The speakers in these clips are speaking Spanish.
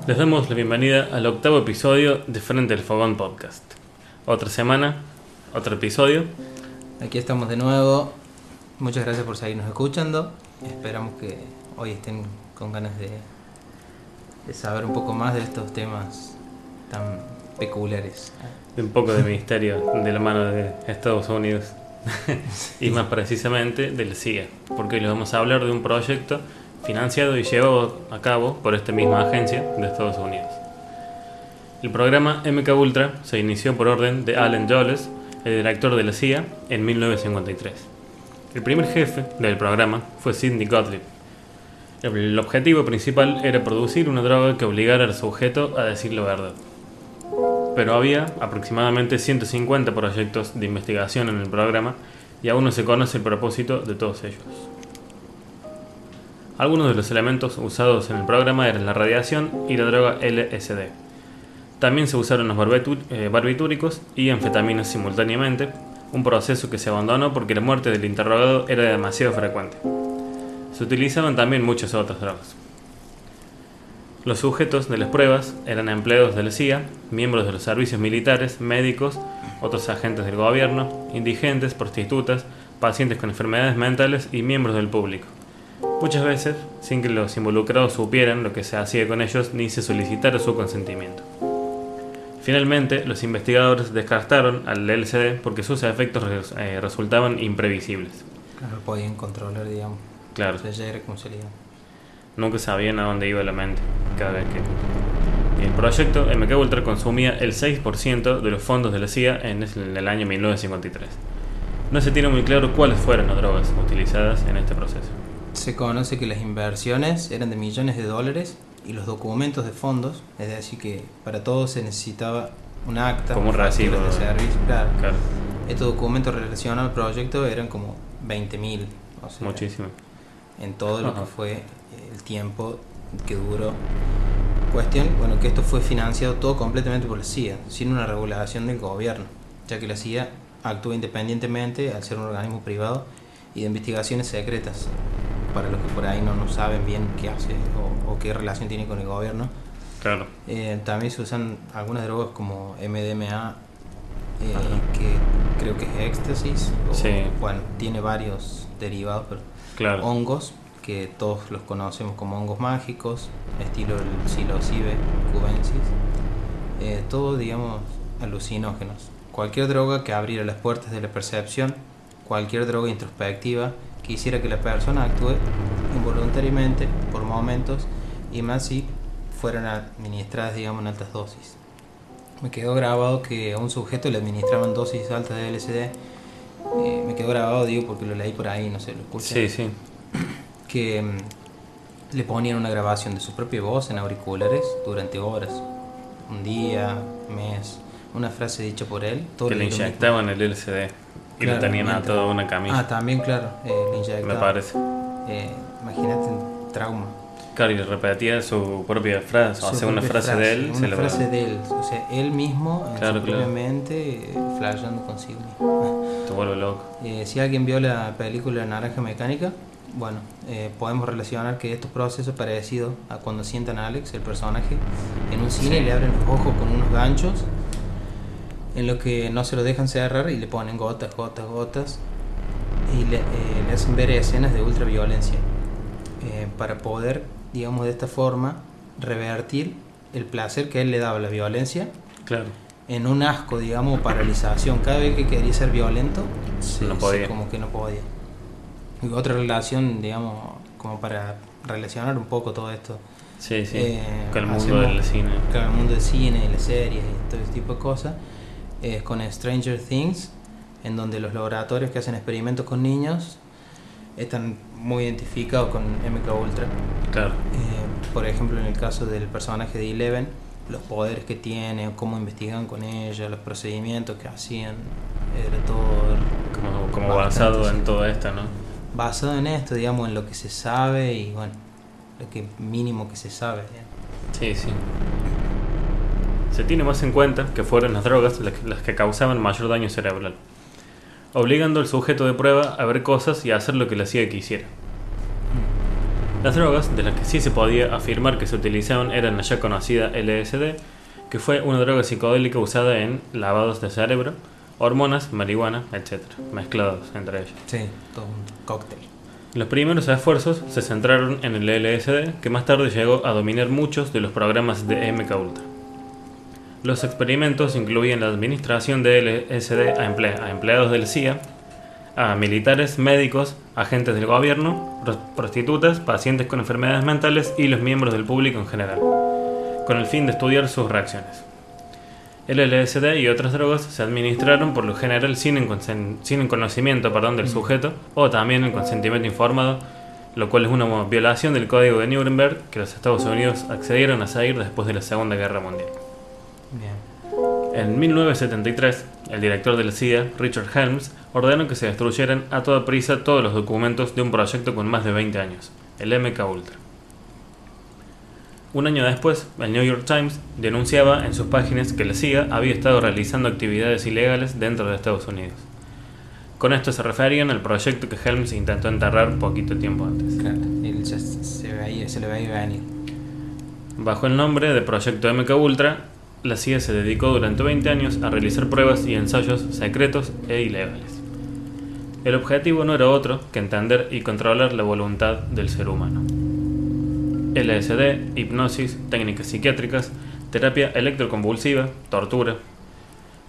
Les damos la bienvenida al octavo episodio de Frente al Fogón Podcast. Otra semana, otro episodio. Aquí estamos de nuevo. Muchas gracias por seguirnos escuchando. Esperamos que hoy estén con ganas de saber un poco más de estos temas tan peculiares. Un poco de misterio de la mano de Estados Unidos. Y más precisamente del CIA, porque hoy les vamos a hablar de un proyecto financiado y llevado a cabo por esta misma agencia de Estados Unidos. El programa MK Ultra se inició por orden de Allen Dulles, el director de la CIA, en 1953. El primer jefe del programa fue Sidney Gottlieb. El objetivo principal era producir una droga que obligara al sujeto a decir la verdad. Pero había aproximadamente 150 proyectos de investigación en el programa y aún no se conoce el propósito de todos ellos. Algunos de los elementos usados en el programa eran la radiación y la droga LSD. También se usaron los barbitúricos y anfetaminas simultáneamente, un proceso que se abandonó porque la muerte del interrogado era demasiado frecuente. Se utilizaban también muchas otras drogas. Los sujetos de las pruebas eran empleados de la CIA, miembros de los servicios militares, médicos, otros agentes del gobierno, indigentes, prostitutas, pacientes con enfermedades mentales y miembros del público. Muchas veces, sin que los involucrados supieran lo que se hacía con ellos ni se solicitara su consentimiento. Finalmente, los investigadores descartaron al LSD porque sus efectos resultaban imprevisibles. No lo podían controlar, digamos. Claro. O sea, ya era como se le llama. Nunca sabían a dónde iba la mente cada vez que... El proyecto MK Ultra consumía el 6% de los fondos de la CIA en el año 1953. No se tiene muy claro cuáles fueron las drogas utilizadas en este proceso. Se conoce que las inversiones eran de millones de dólares y los documentos de fondos, es decir, que para todo se necesitaba un acta, como un recibo de servicio, claro. Claro. Estos documentos relacionados al proyecto eran como 20.000, o sea, muchísimo. En todo lo que fue el tiempo que duró. Cuestión, bueno, que esto fue financiado todo completamente por la CIA, sin una regulación del gobierno, ya que la CIA actúa independientemente al ser un organismo privado y de investigaciones secretas. Para los que por ahí no saben bien qué hace o qué relación tiene con el gobierno. Claro. También se usan algunas drogas como MDMA, que creo que es éxtasis. Sí. Bueno, tiene varios derivados, pero claro. Hongos, que todos los conocemos como hongos mágicos, estilo el psilocibe cubensis. Todo, digamos, alucinógenos. Cualquier droga que abriera las puertas de la percepción, cualquier droga introspectiva que hiciera que la persona actúe involuntariamente por momentos y más si fueran administradas, digamos, en altas dosis. Me quedó grabado que a un sujeto le administraban dosis altas de LSD. Me quedó grabado, digo, porque lo leí por ahí, no sé, lo escuché. Sí. Que le ponían una grabación de su propia voz en auriculares durante horas, un día, mes, una frase dicha por él. Todo que le inyectaban el LSD. Y claro, lo tenían atado a una camisa. También, claro, le inyectaban. Me parece. Imagínate un trauma. Claro, y le repetía su propia frase, o sea, una frase de él. Una frase de él, o sea, él mismo, en claro, su propia mente, flasheando consigo mismo. Te vuelve loco. Si alguien vio la película Naranja Mecánica, bueno, podemos relacionar que estos procesos parecidos a cuando sientan a Alex, el personaje, en un cine, le abren los ojos con unos ganchos en lo que no se lo dejan cerrar y le ponen gotas y le hacen ver escenas de ultraviolencia para poder, digamos, de esta forma revertir el placer que a él le daba la violencia, claro, en un asco, digamos, paralización. Cada vez que quería ser violento no podía. como que no podía. Y otra relación, digamos, como para relacionar un poco todo esto, con el mundo del cine. Claro, el mundo del cine, las series y todo ese tipo de cosas. Con Stranger Things, en donde los laboratorios que hacen experimentos con niños están muy identificados con MK Ultra. Claro. Por ejemplo, en el caso del personaje de Eleven, los poderes que tiene, cómo investigaban con ella, los procedimientos que hacían, era todo como basado en todo esto, ¿no? Basado en esto, digamos, en lo que se sabe y bueno, lo que mínimo que se sabe. Sí. Se tiene más en cuenta que fueron las drogas las que causaban mayor daño cerebral, obligando al sujeto de prueba a ver cosas y a hacer lo que la CIA quisiera. Las drogas de las que sí se podía afirmar que se utilizaban eran la ya conocida LSD, que fue una droga psicodélica usada en lavados de cerebro, hormonas, marihuana, etc., mezclados entre ellos. Sí, todo un cóctel. Los primeros esfuerzos se centraron en el LSD, que más tarde llegó a dominar muchos de los programas de MKUltra. Los experimentos incluían la administración de LSD a empleados del CIA, a militares, médicos, agentes del gobierno, prostitutas, pacientes con enfermedades mentales y los miembros del público en general, con el fin de estudiar sus reacciones. El LSD y otras drogas se administraron por lo general sin el conocimiento del sujeto, o también el consentimiento informado, lo cual es una violación del Código de Nuremberg que los Estados Unidos accedieron a seguir después de la Segunda Guerra Mundial. Bien. En 1973, el director de la CIA, Richard Helms, ordenó que se destruyeran a toda prisa todos los documentos de un proyecto con más de 20 años, el MKUltra. Un año después, el New York Times denunciaba en sus páginas que la CIA había estado realizando actividades ilegales dentro de Estados Unidos. Con esto se referían al proyecto que Helms intentó enterrar poquito tiempo antes. Claro, él ya se le veía venir. Bajo el nombre de Proyecto MKUltra, la CIA se dedicó durante 20 años a realizar pruebas y ensayos secretos e ilegales. El objetivo no era otro que entender y controlar la voluntad del ser humano. LSD, hipnosis, técnicas psiquiátricas, terapia electroconvulsiva, tortura.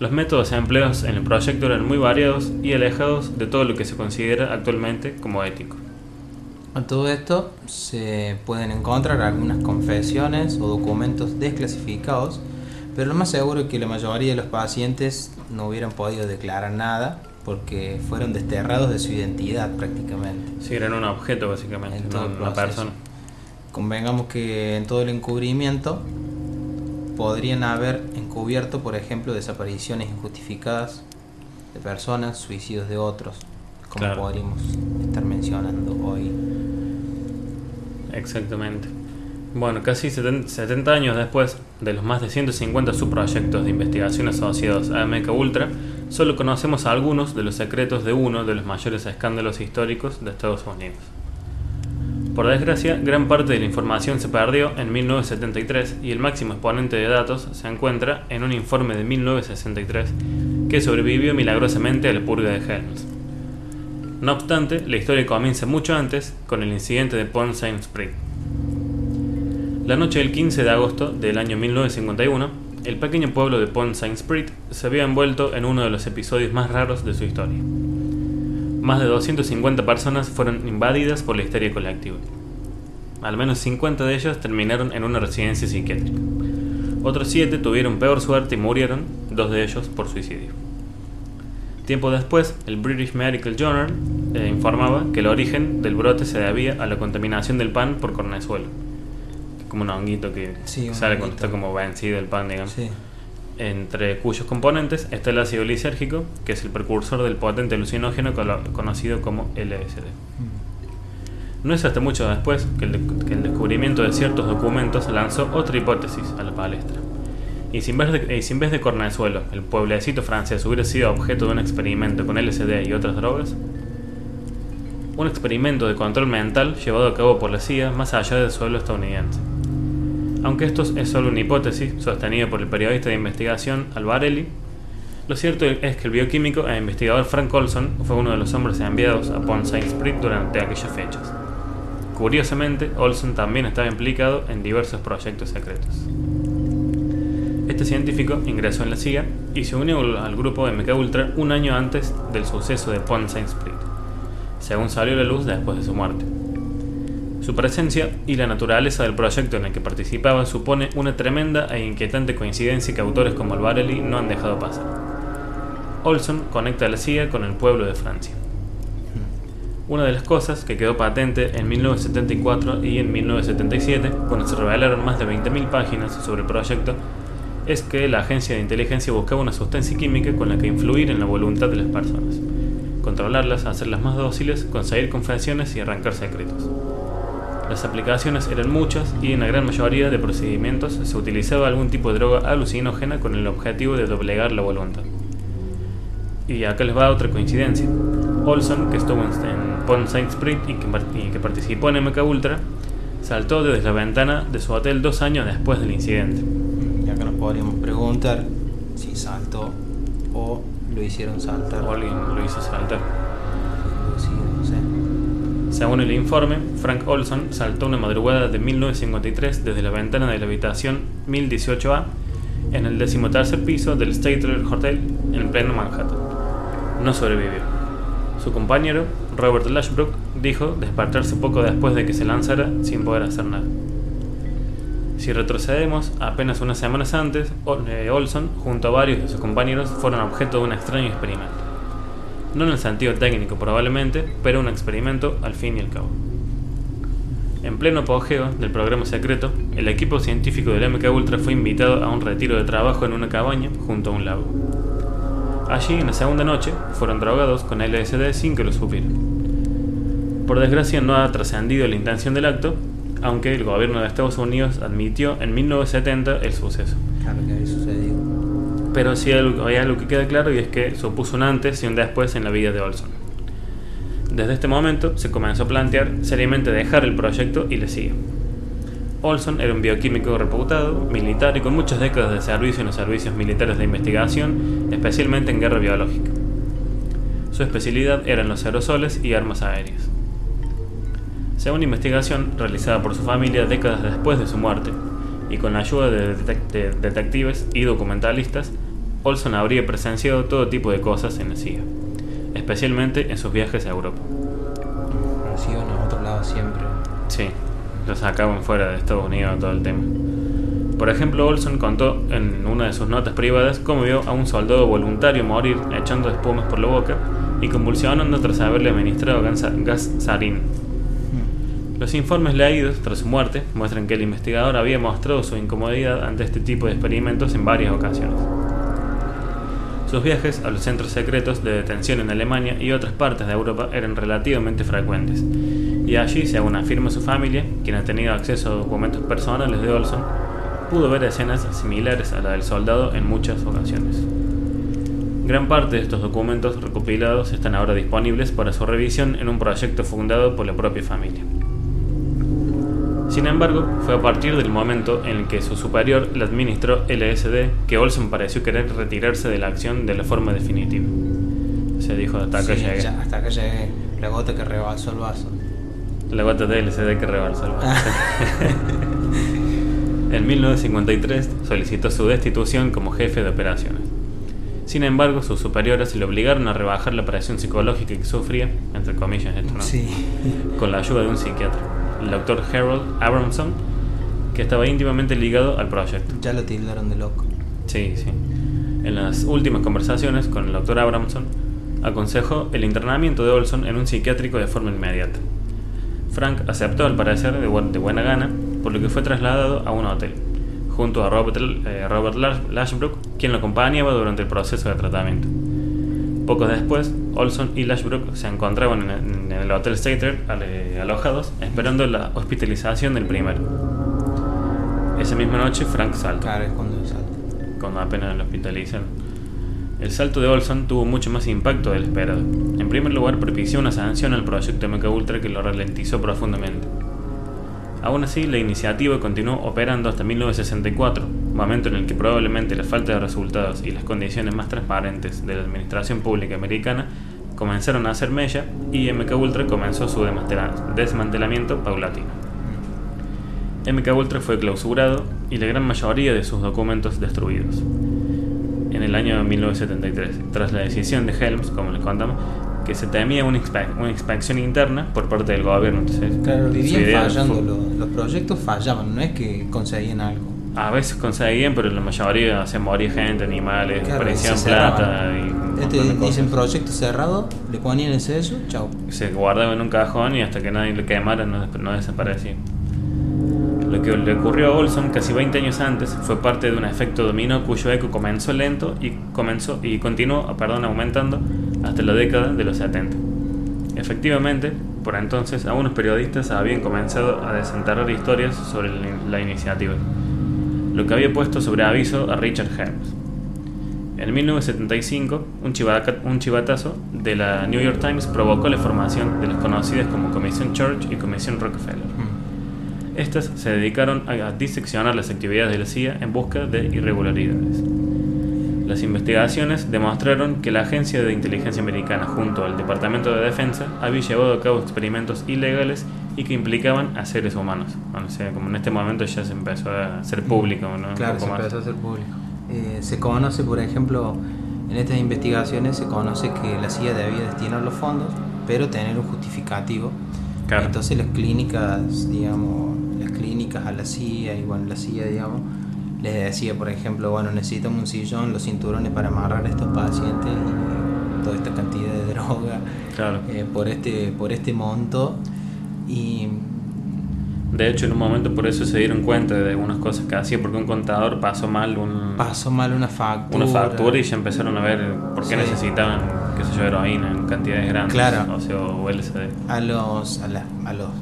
Los métodos empleados en el proyecto eran muy variados y alejados de todo lo que se considera actualmente como ético. A todo esto se pueden encontrar algunas confesiones o documentos desclasificados, pero lo más seguro es que la mayoría de los pacientes no hubieran podido declarar nada porque fueron desterrados de su identidad prácticamente. Sí, eran un objeto básicamente, no una persona. Convengamos que en todo el encubrimiento podrían haber encubierto, por ejemplo, desapariciones injustificadas de personas, suicidios de otros, como claro, podríamos estar mencionando hoy. Exactamente. Bueno, casi 70 años después de los más de 150 subproyectos de investigación asociados a MKUltra, solo conocemos algunos de los secretos de uno de los mayores escándalos históricos de Estados Unidos. Por desgracia, gran parte de la información se perdió en 1973 y el máximo exponente de datos se encuentra en un informe de 1963 que sobrevivió milagrosamente a la purga de Helms. No obstante, la historia comienza mucho antes con el incidente de Pont Saint-Esprit. La noche del 15 de agosto del año 1951, el pequeño pueblo de Pont Saint-Esprit se había envuelto en uno de los episodios más raros de su historia. Más de 250 personas fueron invadidas por la histeria colectiva. Al menos 50 de ellos terminaron en una residencia psiquiátrica. Otros 7 tuvieron peor suerte y murieron, 2 de ellos por suicidio. Tiempo después, el British Medical Journal informaba que el origen del brote se debía a la contaminación del pan por cornezuelo. Como un honguito que sale cuando está como vencido el pan, digamos. Sí. Entre cuyos componentes está el ácido lisérgico, que es el precursor del potente alucinógeno conocido como LSD. No es hasta mucho después que el descubrimiento de ciertos documentos lanzó otra hipótesis a la palestra. Y si en vez de cornezuelo, el pueblecito francés hubiera sido objeto de un experimento con LSD y otras drogas, un experimento de control mental llevado a cabo por la CIA más allá del suelo estadounidense. Aunque esto es solo una hipótesis sostenida por el periodista de investigación Albarelli, lo cierto es que el bioquímico e investigador Frank Olson fue uno de los hombres enviados a Pont Saint-Esprit durante aquellas fechas. Curiosamente, Olson también estaba implicado en diversos proyectos secretos. Este científico ingresó en la CIA y se unió al grupo de MKUltra un año antes del suceso de Pont Saint-Esprit, según salió a la luz después de su muerte. Su presencia y la naturaleza del proyecto en el que participaba supone una tremenda e inquietante coincidencia que autores como Albarelli no han dejado pasar. Olson conecta a la CIA con el pueblo de Francia. Una de las cosas que quedó patente en 1974 y en 1977, cuando se revelaron más de 20.000 páginas sobre el proyecto, es que la agencia de inteligencia buscaba una sustancia química con la que influir en la voluntad de las personas, controlarlas, hacerlas más dóciles, conseguir confesiones y arrancar secretos. Las aplicaciones eran muchas y en la gran mayoría de procedimientos se utilizaba algún tipo de droga alucinógena con el objetivo de doblegar la voluntad. Y acá les va otra coincidencia. Olson, que estuvo en Pont Saint-Esprit y que participó en MKUltra, saltó desde la ventana de su hotel 2 años después del incidente. Ya que nos podríamos preguntar si saltó o lo hicieron saltar. O alguien lo hizo saltar. Sí, no sé. Según el informe, Frank Olson saltó una madrugada de 1953 desde la ventana de la habitación 1018A en el 13º piso del Statler Hotel en pleno Manhattan. No sobrevivió. Su compañero, Robert Lashbrook, dijo despertarse poco después de que se lanzara sin poder hacer nada. Si retrocedemos apenas unas semanas antes, Olson, junto a varios de sus compañeros, fueron objeto de un extraño experimento. No en el sentido técnico probablemente, pero un experimento al fin y al cabo. En pleno apogeo del programa secreto, el equipo científico del MKUltra fue invitado a un retiro de trabajo en una cabaña junto a un lago. Allí, en la segunda noche, fueron drogados con LSD sin que lo supieran. Por desgracia, no ha trascendido la intención del acto, aunque el gobierno de Estados Unidos admitió en 1970 el suceso. Claro que había sucedido. Pero sí hay algo que queda claro, y es que supuso un antes y un después en la vida de Olson. Desde este momento se comenzó a plantear seriamente dejar el proyecto y le sigue. Olson era un bioquímico reputado, militar y con muchas décadas de servicio en los servicios militares de investigación, especialmente en guerra biológica. Su especialidad eran los aerosoles y armas aéreas. Según investigación realizada por su familia décadas después de su muerte, y con la ayuda de detectives y documentalistas, Olson habría presenciado todo tipo de cosas en la CIA, especialmente en sus viajes a Europa. Pero iban a otro lado siempre. Sí, lo sacaban fuera de Estados Unidos todo el tema. Por ejemplo, Olson contó en una de sus notas privadas cómo vio a un soldado voluntario morir echando espumas por la boca y convulsionando tras haberle administrado gas sarín. Los informes leídos tras su muerte muestran que el investigador había mostrado su incomodidad ante este tipo de experimentos en varias ocasiones. Sus viajes a los centros secretos de detención en Alemania y otras partes de Europa eran relativamente frecuentes, y allí, según afirma su familia, quien ha tenido acceso a documentos personales de Olson, pudo ver escenas similares a la del soldado en muchas ocasiones. Gran parte de estos documentos recopilados están ahora disponibles para su revisión en un proyecto fundado por la propia familia. Sin embargo, fue a partir del momento en el que su superior le administró LSD que Olson pareció querer retirarse de la acción de la forma definitiva. Se dijo, hasta acá llegué. Ya, hasta acá llegué. La gota que rebalsó el vaso. La gota de LSD que rebalsó el vaso. En 1953 solicitó su destitución como jefe de operaciones. Sin embargo, sus superiores le obligaron a rebajar la presión psicológica que sufría, entre comillas esto, ¿no? Sí. Con la ayuda de un psiquiatra, el doctor Harold Abramson, que estaba íntimamente ligado al proyecto. Ya lo tildaron de loco. Sí, sí. En las últimas conversaciones con el doctor Abramson, aconsejó el internamiento de Olson en un psiquiátrico de forma inmediata. Frank aceptó al parecer de buena gana, por lo que fue trasladado a un hotel, junto a Robert Lashbrook, quien lo acompañaba durante el proceso de tratamiento. Poco después, Olson y Lashbrook se encontraban en el Hotel Statler alojados, esperando la hospitalización del primero. Esa misma noche, Frank salta. Claro, es cuando salta. Cuando apenas lo hospitalizan. El salto de Olson tuvo mucho más impacto del esperado. En primer lugar, propició una sanción al proyecto MKUltra que lo ralentizó profundamente. Aún así, la iniciativa continuó operando hasta 1964, momento en el que probablemente la falta de resultados y las condiciones más transparentes de la administración pública americana comenzaron a hacer mella y MKUltra comenzó su desmantelamiento paulatino. MKUltra fue clausurado y la gran mayoría de sus documentos destruidos. En el año 1973, tras la decisión de Helms, como les contamos, que se temía una inspección interna por parte del gobierno. Entonces, claro, vivían fallando, los proyectos fallaban, no es que conseguían algo. A veces conseguían, pero la mayoría se moría gente, animales, claro, aparecían plata y dicen proyecto cerrado, le ponían el sello, chao. Se guardaba en un cajón y hasta que nadie lo quemara no desaparecía. Lo que le ocurrió a Olson casi 20 años antes fue parte de un efecto dominó cuyo eco comenzó lento y continuó aumentando hasta la década de los 70. Efectivamente, por entonces algunos periodistas habían comenzado a desenterrar historias sobre la iniciativa, lo que había puesto sobre aviso a Richard Helms. En 1975, un chivatazo de la New York Times provocó la formación de las conocidas como Comisión Church y Comisión Rockefeller. Estas se dedicaron a diseccionar las actividades de la CIA en busca de irregularidades. Las investigaciones demostraron que la Agencia de Inteligencia Americana junto al Departamento de Defensa había llevado a cabo experimentos ilegales y que implicaban a seres humanos. Bueno, o sea, como en este momento ya se empezó a hacer público, ¿no? Claro, se empezó a hacer público. Se conoce, por ejemplo, en estas investigaciones se conoce que la CIA debía destinar los fondos, pero tener un justificativo. Claro. Entonces las clínicas, digamos, a la CIA, y bueno, la CIA, digamos, les decía, por ejemplo, bueno, necesitamos un sillón, los cinturones para amarrar a estos pacientes y toda esta cantidad de droga, Claro. por este monto. Y De hecho, en un momento por eso se dieron cuenta de algunas cosas que hacía, porque un contador pasó mal una factura y ya empezaron a ver por qué necesitaban, qué sé yo, heroína en cantidades grandes, claro, o sea, o LSD.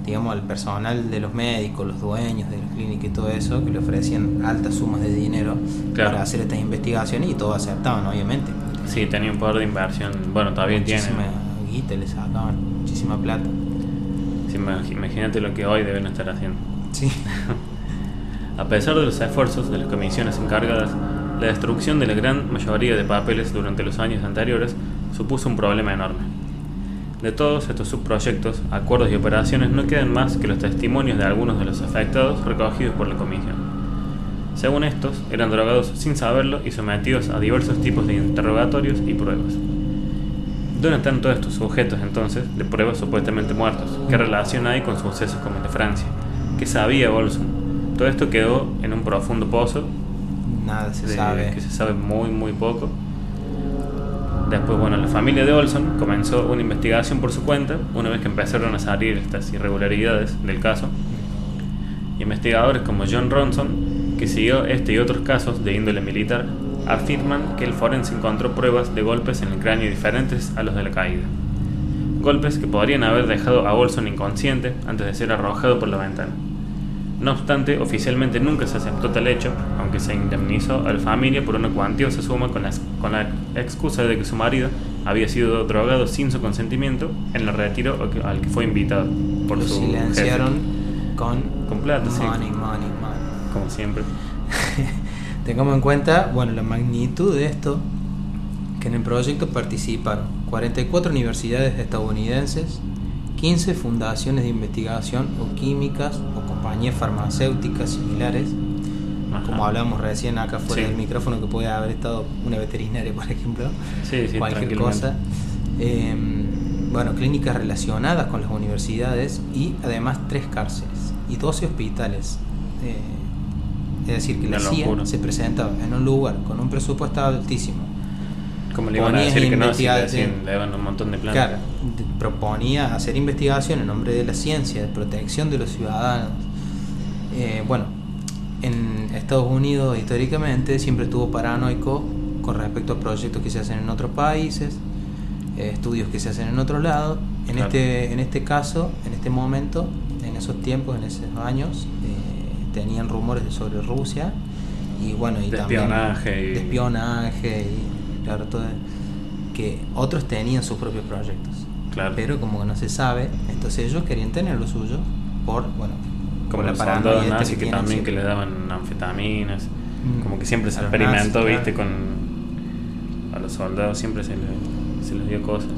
Digamos, al personal de los médicos, los dueños de las clínicas y todo eso, que le ofrecían altas sumas de dinero, claro, para hacer estas investigaciones, y todos aceptaban, obviamente. Sí, tenía un poder de inversión, bueno, todavía tiene. Muchísima guita, le sacaban muchísima plata. Sí, imagínate lo que hoy deben estar haciendo. Sí. A pesar de los esfuerzos de las comisiones encargadas, la destrucción de la gran mayoría de papeles durante los años anteriores supuso un problema enorme. De todos estos subproyectos, acuerdos y operaciones no quedan más que los testimonios de algunos de los afectados recogidos por la comisión. Según estos, eran drogados sin saberlo y sometidos a diversos tipos de interrogatorios y pruebas. ¿Dónde están todos estos sujetos entonces de pruebas supuestamente muertos? ¿Qué relación hay con sucesos como el de Francia? ¿Qué sabía Olson? Todo esto quedó en un profundo pozo. Nada se sabe. Que se sabe muy muy poco. Después, bueno, la familia de Olson comenzó una investigación por su cuenta una vez que empezaron a salir estas irregularidades del caso. Investigadores como John Ronson, que siguió este y otros casos de índole militar, afirman que el forense encontró pruebas de golpes en el cráneo diferentes a los de la caída. Golpes que podrían haber dejado a Olson inconsciente antes de ser arrojado por la ventana. No obstante, oficialmente nunca se aceptó tal hecho, aunque se indemnizó a la familia por una cuantiosa suma con la excusa de que su marido había sido drogado sin su consentimiento en el retiro al que fue invitado por su silenciaron jefe. con plata, money. Como siempre. Tengamos en cuenta, bueno, la magnitud de esto, que en el proyecto participaron 44 universidades estadounidenses, 15 fundaciones de investigación o químicas o compañías farmacéuticas similares. Ajá. Como hablamos recién acá fuera del micrófono, que puede haber estado una veterinaria, por ejemplo, cualquier cosa. Bueno, clínicas relacionadas con las universidades y además 3 cárceles y 12 hospitales. Es decir, que la CIA se presentaba en un lugar con un presupuesto altísimo. Como le iban a decir que no, si le daban un montón de plata. Claro, proponía hacer investigación en nombre de la ciencia, de protección de los ciudadanos. Bueno, en Estados Unidos históricamente siempre estuvo paranoico con respecto a proyectos que se hacen en otros países, estudios que se hacen en otro lado. En este caso, en este momento, en esos tiempos, en esos años, tenían rumores sobre Rusia y bueno, y de también espionaje y claro, todo, que otros tenían sus propios proyectos, claro, pero como que no se sabe, entonces ellos querían tener lo suyo por, bueno, como la los soldados nazis que también siempre, que le daban anfetaminas, como que siempre se experimentó, nazis, viste, claro, a los soldados siempre se les dio cosas.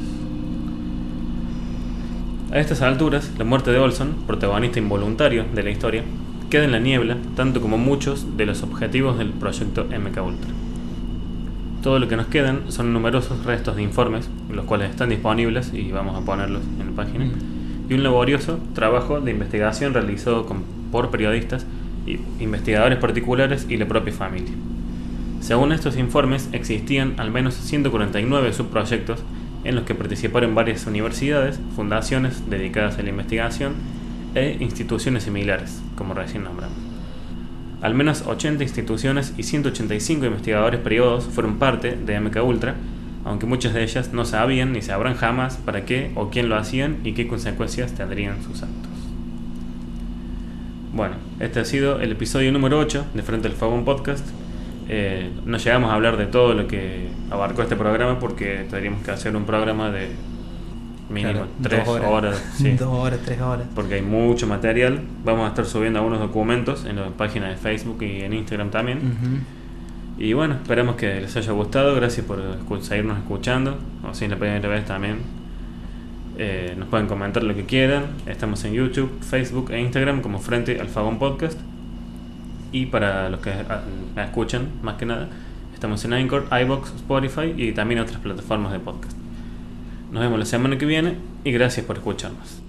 A estas alturas, la muerte de Olson, protagonista involuntario de la historia, queda en la niebla, tanto como muchos de los objetivos del proyecto MKUltra. Todo lo que nos quedan son numerosos restos de informes, los cuales están disponibles y vamos a ponerlos en la página, y un laborioso trabajo de investigación realizado por periodistas, investigadores particulares y la propia familia. Según estos informes, existían al menos 149 subproyectos en los que participaron varias universidades, fundaciones dedicadas a la investigación e instituciones similares, como recién nombramos. Al menos 80 instituciones y 185 investigadores privados fueron parte de MKUltra, aunque muchas de ellas no sabían ni sabrán jamás para qué o quién lo hacían y qué consecuencias tendrían sus actos. Bueno, este ha sido el episodio número 8 de Frente al Fogón Podcast. No llegamos a hablar de todo lo que abarcó este programa porque tendríamos que hacer un programa de mínimo Claro, 3 horas. Sí. 2 horas, 3 horas. Porque hay mucho material. Vamos a estar subiendo algunos documentos en la página de Facebook y en Instagram también. Y bueno, esperamos que les haya gustado. Gracias por seguirnos escuchando. O si es la primera vez también. Nos pueden comentar lo que quieran. Estamos en YouTube, Facebook e Instagram como Frente al Fogón Podcast. Y para los que escuchan, más que nada, estamos en Anchor, iVoox, Spotify y también otras plataformas de podcast. Nos vemos la semana que viene y gracias por escucharnos.